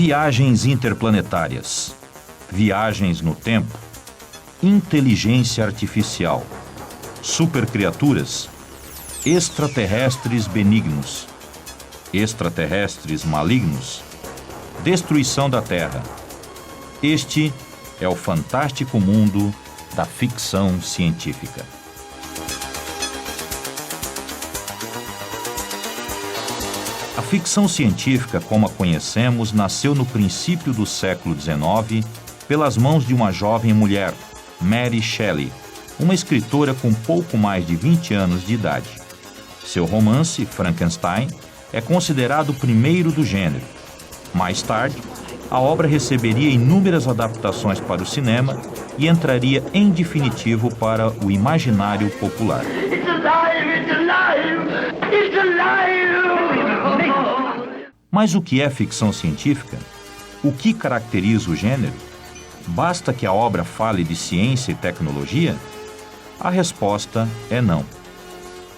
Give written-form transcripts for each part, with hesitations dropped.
Viagens interplanetárias, viagens no tempo, inteligência artificial, supercriaturas, extraterrestres benignos, extraterrestres malignos, destruição da Terra. Este é o fantástico mundo da ficção científica. A ficção científica, como a conhecemos, nasceu no princípio do século XIX pelas mãos de uma jovem mulher, Mary Shelley, uma escritora com pouco mais de 20 anos de idade. Seu romance, Frankenstein, é considerado o primeiro do gênero. Mais tarde, a obra receberia inúmeras adaptações para o cinema e entraria em definitivo para o imaginário popular. It's alive! It's alive! It's alive! Mas o que é ficção científica? O que caracteriza o gênero? Basta que a obra fale de ciência e tecnologia? A resposta é não.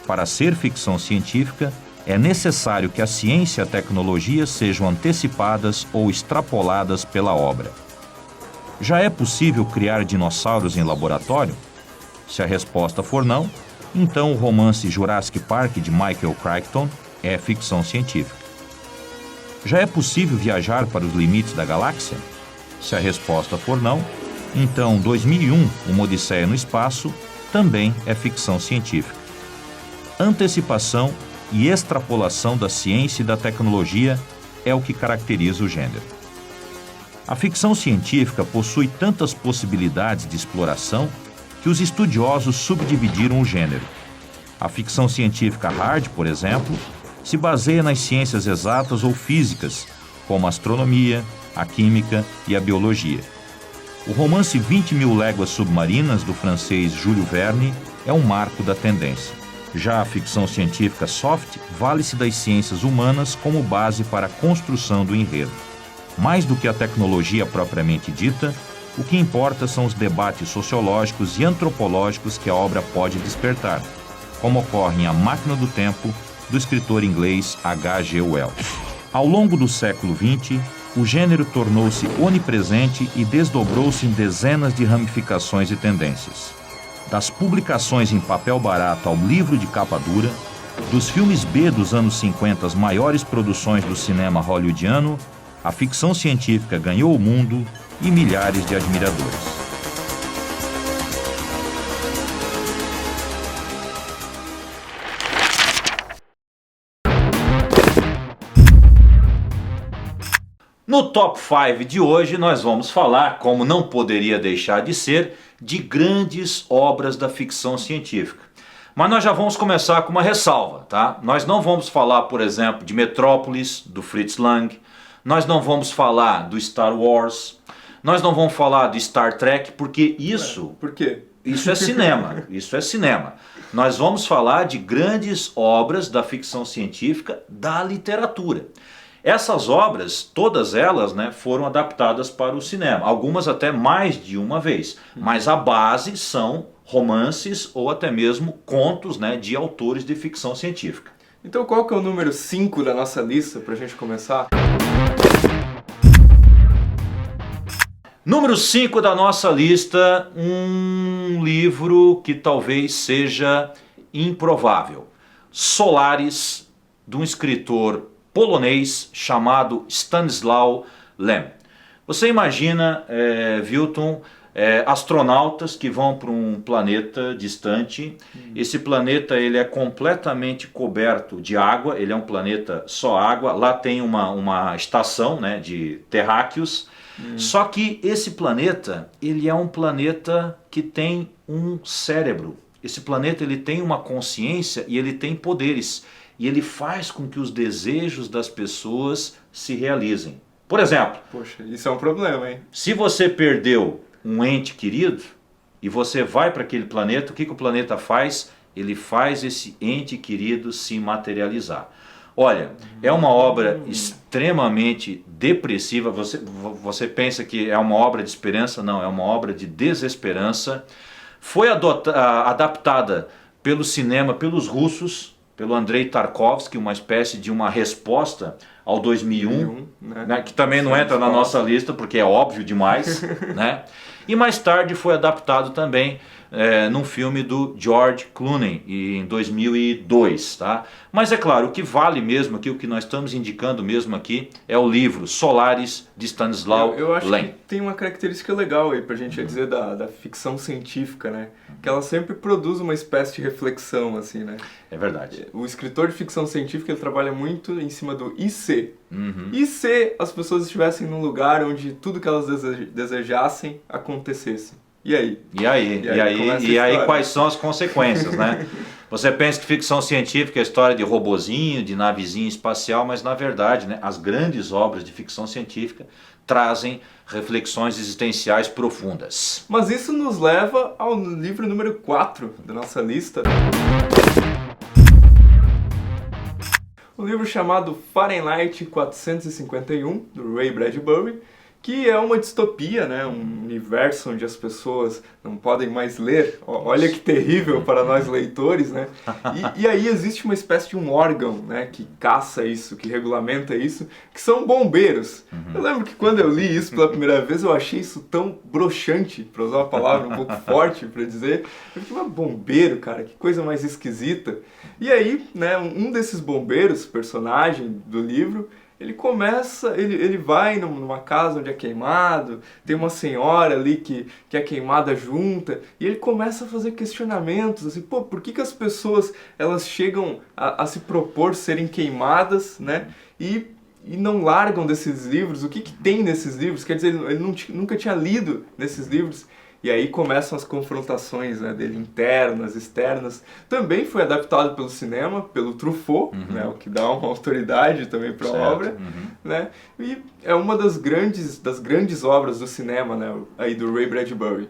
Para ser ficção científica, é necessário que a ciência e a tecnologia sejam antecipadas ou extrapoladas pela obra. Já é possível criar dinossauros em laboratório? Se a resposta for não, então o romance Jurassic Park de Michael Crichton é ficção científica. Já é possível viajar para os limites da galáxia? Se a resposta for não, então 2001, Uma Odisseia no Espaço, também é ficção científica. Antecipação e extrapolação da ciência e da tecnologia é o que caracteriza o gênero. A ficção científica possui tantas possibilidades de exploração que os estudiosos subdividiram o gênero. A ficção científica hard, por exemplo, se baseia nas ciências exatas ou físicas, como a astronomia, a química e a biologia. O romance 20.000 Léguas Submarinas, do francês Jules Verne, é um marco da tendência. Já a ficção científica soft vale-se das ciências humanas como base para a construção do enredo. Mais do que a tecnologia propriamente dita, o que importa são os debates sociológicos e antropológicos que a obra pode despertar, como ocorre em A Máquina do Tempo, do escritor inglês H.G. Wells. Ao longo do século XX, o gênero tornou-se onipresente e desdobrou-se em dezenas de ramificações e tendências. Das publicações em papel barato ao livro de capa dura, dos filmes B dos anos 50 às maiores produções do cinema hollywoodiano, a ficção científica ganhou o mundo e milhares de admiradores. No Top 5 de hoje nós vamos falar, como não poderia deixar de ser, de grandes obras da ficção científica. Mas nós já vamos começar com uma ressalva, tá? Nós não vamos falar, por exemplo, de Metrópolis, do Fritz Lang. Nós não vamos falar do Star Wars. Nós não vamos falar de Star Trek, porque isso... Por quê? Isso é cinema, isso é cinema. Nós vamos falar de grandes obras da ficção científica, da literatura. Essas obras, todas elas, né, foram adaptadas para o cinema, algumas até mais de uma vez, mas a base são romances ou até mesmo contos, né, de autores de ficção científica. Então qual que é o número 5 da nossa lista pra gente começar? Número 5 da nossa lista, um livro que talvez seja improvável. Solaris, de um escritor polonês chamado Stanisław Lem. Você imagina, Wilton, astronautas que vão para um planeta distante. Esse planeta ele é completamente coberto de água, ele é um planeta só água. Lá tem uma estação, né, de terráqueos. Só que esse planeta, ele é um planeta que tem um cérebro. Esse planeta ele tem uma consciência e ele tem poderes. E ele faz com que os desejos das pessoas se realizem. Por exemplo... Poxa, isso é um problema, hein? Se você perdeu um ente querido e você vai para aquele planeta, o que o planeta faz? Ele faz esse ente querido se materializar. Olha, é uma obra extremamente depressiva. Você pensa que é uma obra de esperança? Não, é uma obra de desesperança. Foi adaptada pelo cinema, pelos russos, pelo Andrei Tarkovsky, uma espécie de uma resposta ao 2001, 2001, né, que também não entra na nossa lista porque é óbvio demais, né? E mais tarde foi adaptado também num filme do George Clooney em 2002, tá? Mas é claro, o que vale mesmo aqui, o que nós estamos indicando mesmo aqui é o livro Solaris de Stanislaw Eu acho Lem. que tem uma característica legal aí pra gente dizer da ficção científica, né? Que ela sempre produz uma espécie de reflexão, assim, né? É verdade. O escritor de ficção científica, ele trabalha muito em cima do e se. E se as pessoas estivessem num lugar onde tudo que elas desejassem acontecesse? E aí? E aí quais são as consequências, né? Você pensa que ficção científica é história de robozinho, de navezinho espacial, mas na verdade, né, as grandes obras de ficção científica trazem reflexões existenciais profundas. Mas isso nos leva ao livro número 4 da nossa lista. Um livro chamado Fahrenheit 451, do Ray Bradbury, que é uma distopia, né? Um universo onde as pessoas não podem mais ler. Olha que terrível para nós leitores, né? E aí existe uma espécie de um órgão, né, que caça isso, que regulamenta isso, que são bombeiros. Eu lembro que quando eu li isso pela primeira vez, eu achei isso tão broxante, para usar uma palavra um pouco forte para dizer. Eu fiquei, mas bombeiro, cara, que coisa mais esquisita. E aí, né, um desses bombeiros, personagem do livro, ele vai numa casa onde é queimado, tem uma senhora ali que é queimada junta, e ele começa a fazer questionamentos, assim, pô, por que as pessoas, elas chegam a se propor serem queimadas, né, e não largam desses livros? O que tem nesses livros? Quer dizer, ele nunca tinha lido nesses livros. E aí começam as confrontações, né, dele, internas, externas. Também foi adaptado pelo cinema, pelo Truffaut, né, o que dá uma autoridade também para a obra. Né, e é uma das grandes obras do cinema, né, aí do Ray Bradbury.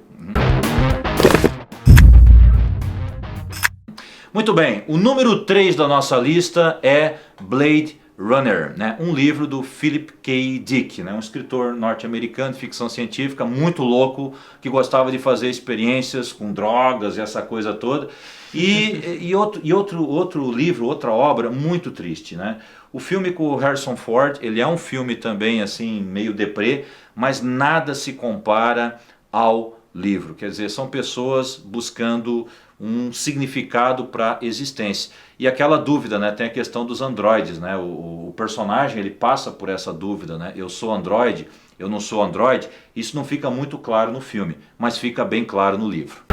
Muito bem, o número 3 da nossa lista é Blade Runner, né? Um livro do Philip K. Dick, né? Um escritor norte-americano de ficção científica muito louco, que gostava de fazer experiências com drogas e essa coisa toda. E outro livro, outra obra muito triste, né? O filme com o Harrison Ford, ele é um filme também assim meio deprê, mas nada se compara ao livro. Quer dizer, são pessoas buscando um significado para a existência. E aquela dúvida, né? Tem a questão dos androides, né? O personagem, ele passa por essa dúvida, né? Eu sou androide, eu não sou androide. Isso não fica muito claro no filme, mas fica bem claro no livro.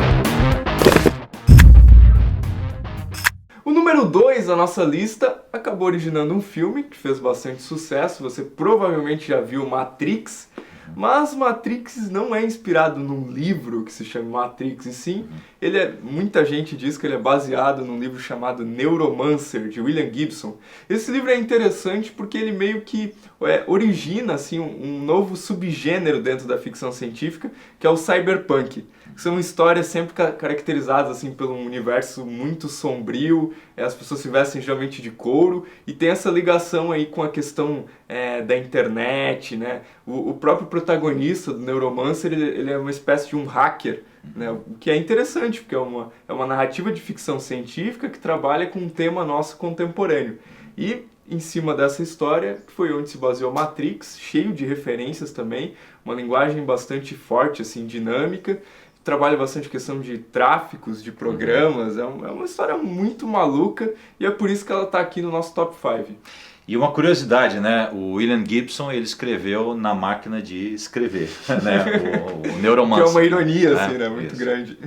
O número 2 da nossa lista acabou originando um filme que fez bastante sucesso. Você provavelmente já viu Matrix. Mas Matrix não é inspirado num livro que se chama Matrix, e sim, muita gente diz que ele é baseado num livro chamado Neuromancer, de William Gibson. Esse livro é interessante porque ele meio que origina assim, um novo subgênero dentro da ficção científica, que é o cyberpunk. São histórias sempre caracterizadas assim, por um universo muito sombrio, as pessoas se vestem geralmente de couro, e tem essa ligação aí com a questão da internet, né? O próprio protagonista do Neuromancer, ele é uma espécie de um hacker, né? O que é interessante, porque é uma narrativa de ficção científica que trabalha com um tema nosso contemporâneo. E em cima dessa história, foi onde se baseou Matrix, cheio de referências também, uma linguagem bastante forte, assim, dinâmica, trabalha bastante a questão de tráficos, de programas, é uma história muito maluca, e é por isso que ela está aqui no nosso Top 5. E uma curiosidade, né? O William Gibson, ele escreveu na máquina de escrever, né? O Neuromancer. Que é uma ironia, assim, né? Muito grande.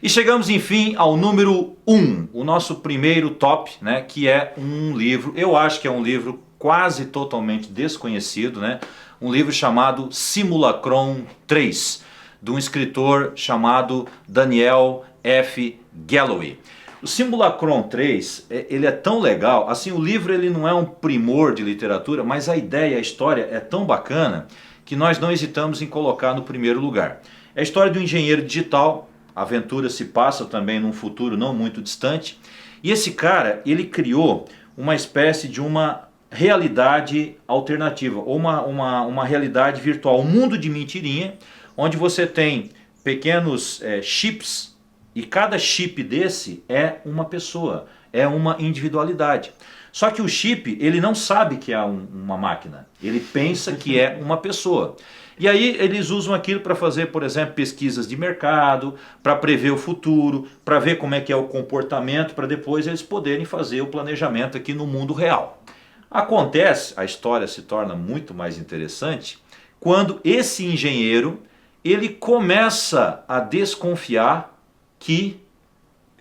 E chegamos, enfim, ao número 1, o nosso primeiro top, né? Que é um livro, eu acho que é um livro quase totalmente desconhecido, né? Um livro chamado Simulacron 3, de um escritor chamado Daniel F. Galloway. O Simulacron 3, ele é tão legal, assim, o livro ele não é um primor de literatura, mas a ideia, a história é tão bacana que nós não hesitamos em colocar no primeiro lugar. É a história de um engenheiro digital, a aventura se passa também num futuro não muito distante, e esse cara, ele criou uma espécie de uma realidade alternativa, ou uma realidade virtual, um mundo de mentirinha, onde você tem pequenos chips, e cada chip desse é uma pessoa, é uma individualidade. Só que o chip, ele não sabe que é uma máquina, ele pensa que é uma pessoa. E aí eles usam aquilo para fazer, por exemplo, pesquisas de mercado, para prever o futuro, para ver como é que é o comportamento, para depois eles poderem fazer o planejamento aqui no mundo real. Acontece, a história se torna muito mais interessante, quando esse engenheiro, ele começa a desconfiar que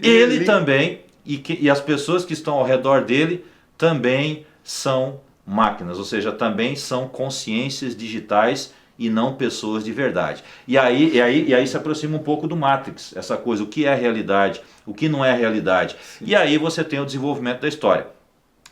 ele também, e as pessoas que estão ao redor dele, também são máquinas, ou seja, também são consciências digitais e não pessoas de verdade. E aí se aproxima um pouco do Matrix, essa coisa, o que é realidade, o que não é realidade. Sim. E aí você tem o desenvolvimento da história.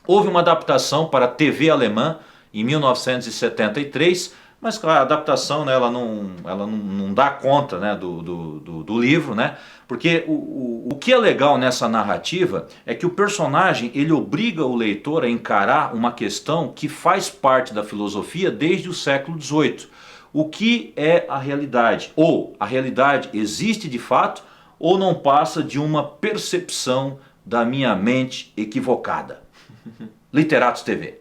Houve uma adaptação para a TV alemã em 1973, mas a adaptação, né, ela não dá conta, né, do livro, né, porque o que é legal nessa narrativa é que o personagem, ele obriga o leitor a encarar uma questão que faz parte da filosofia desde o século XVIII. O que é a realidade? Ou a realidade existe de fato ou não passa de uma percepção da minha mente equivocada? Literatos TV.